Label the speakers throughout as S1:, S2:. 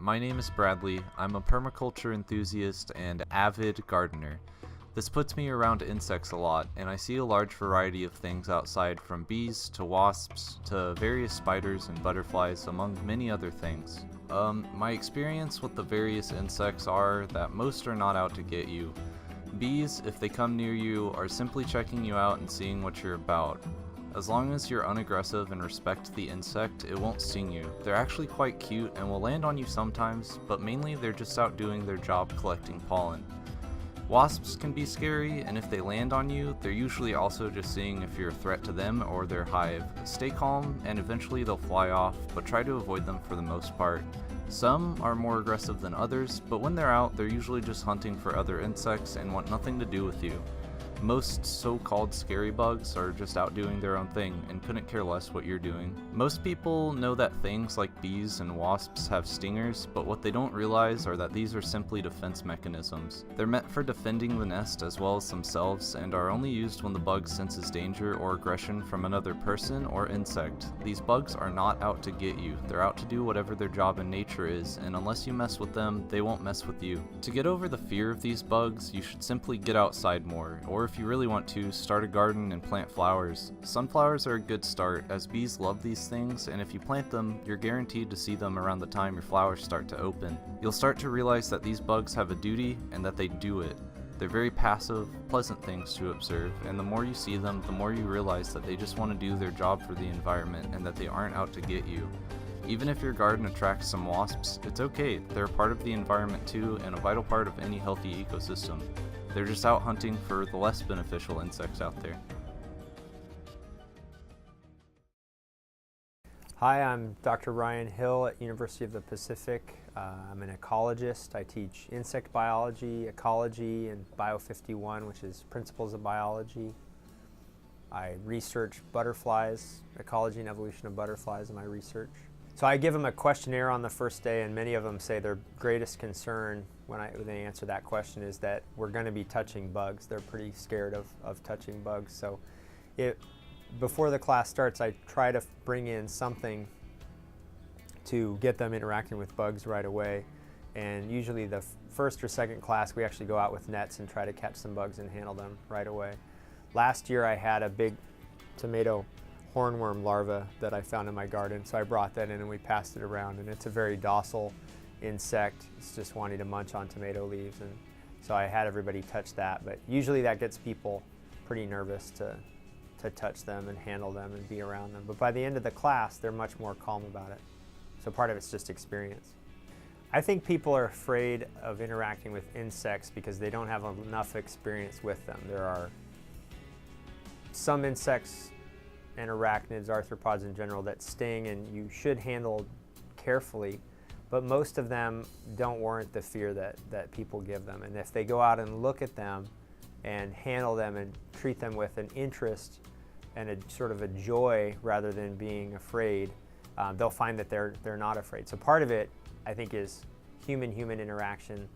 S1: my name is Bradley. I'm a permaculture enthusiast and avid gardener. This puts me around insects a lot, and I see a large variety of things outside, from bees to wasps to various spiders and butterflies, among many other things. My experience with the various insects are that most are not out to get you. Bees, if they come near you, are simply checking you out and seeing what you're about. As long as you're unaggressive and respect the insect, it won't sting you. They're actually quite cute and will land on you sometimes, but mainly they're just out doing their job collecting pollen. Wasps can be scary, and if they land on you, they're usually also just seeing if you're a threat to them or their hive. Stay calm, and eventually they'll fly off, but try to avoid them for the most part. Some are more aggressive than others, but when they're out, they're usually just hunting for other insects and want nothing to do with you. Most so-called scary bugs are just out doing their own thing and couldn't care less what you're doing. Most people know that things like bees and wasps have stingers, but what they don't realize are that these are simply defense mechanisms. They're meant for defending the nest as well as themselves, and are only used when the bug senses danger or aggression from another person or insect. These bugs are not out to get you. They're out to do whatever their job in nature is, and unless you mess with them, they won't mess with you. To get over the fear of these bugs, you should simply get outside more, or if you really want to, start a garden and plant flowers. Sunflowers are a good start, as bees love these things, and if you plant them, you're guaranteed to see them around the time your flowers start to open. You'll start to realize that these bugs have a duty and that they do it. They're very passive, pleasant things to observe, and the more you see them, the more you realize that they just want to do their job for the environment and that they aren't out to get you. Even if your garden attracts some wasps, it's okay. They're a part of the environment too, and a vital part of any healthy ecosystem. They're just out hunting for the less beneficial insects out there.
S2: Hi, I'm Dr. Ryan Hill at University of the Pacific. I'm an ecologist. I teach insect biology, ecology, and Bio51, which is principles of biology. I research butterflies, ecology and evolution of butterflies in my research. So I give them a questionnaire on the first day, and many of them say their greatest concern when they answer that question is that we're going to be touching bugs. They're pretty scared of touching bugs. So before the class starts, I try to bring in something to get them interacting with bugs right away. And usually the first or second class, we actually go out with nets and try to catch some bugs and handle them right away. Last year I had a big tomato hornworm larva that I found in my garden, so I brought that in and we passed it around, and it's a very docile insect. It's just wanting to munch on tomato leaves, and so I had everybody touch that, but usually that gets people pretty nervous to touch them and handle them and be around them. But by the end of the class, they're much more calm about it. So part of it's just experience. I think people are afraid of interacting with insects because they don't have enough experience with them. There are some insects and arachnids, arthropods in general, that sting and you should handle carefully, but most of them don't warrant the fear that people give them. And if they go out and look at them and handle them and treat them with an interest and a sort of a joy rather than being afraid, they'll find that they're not afraid. So part of it, I think, is human-human interaction.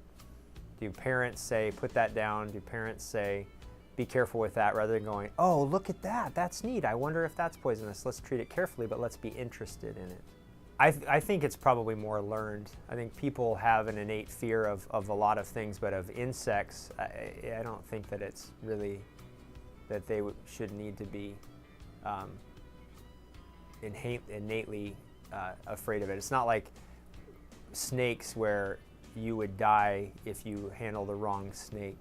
S2: Do parents say, put that down? Do parents say, be careful with that, rather than going, oh, look at that, that's neat, I wonder if that's poisonous, let's treat it carefully, but let's be interested in it. I think it's probably more learned. I think people have an innate fear of a lot of things, but of insects, I don't think that it's really, that they should need to be innately afraid of it. It's not like snakes where you would die if you handle the wrong snake.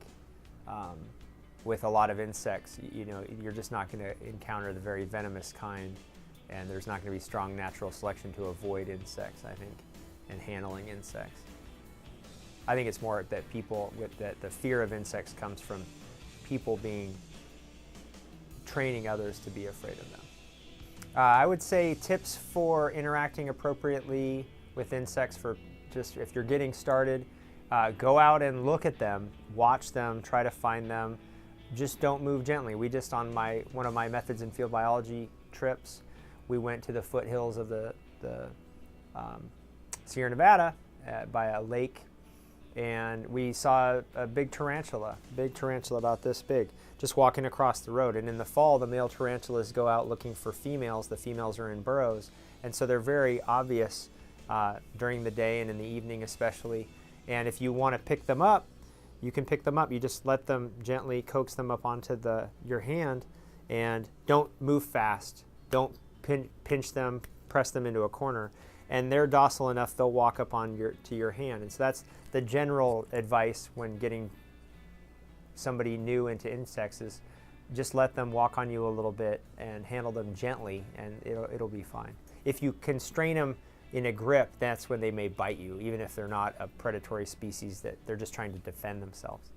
S2: With a lot of insects, you're just not going to encounter the very venomous kind, and there's not going to be strong natural selection to avoid insects, I think, and handling insects. I think it's more that that the fear of insects comes from people training others to be afraid of them. I would say tips for interacting appropriately with insects, for just if you're getting started, go out and look at them, watch them, try to find them. Just don't move gently. We just, on one of my methods in field biology trips, we went to the foothills of the Sierra Nevada by a lake, and we saw a big tarantula about this big, just walking across the road. And in the fall, the male tarantulas go out looking for females. The females are in burrows, and so they're very obvious during the day and in the evening especially. And if you want to pick them up, you can pick them up. You just let them gently coax them up onto your hand, and don't move fast. Don't pinch them, press them into a corner. And they're docile enough, they'll walk up to your hand. And so that's the general advice when getting somebody new into insects, is just let them walk on you a little bit and handle them gently, and it'll be fine. If you constrain them in a grip, that's when they may bite you, even if they're not a predatory species, that they're just trying to defend themselves.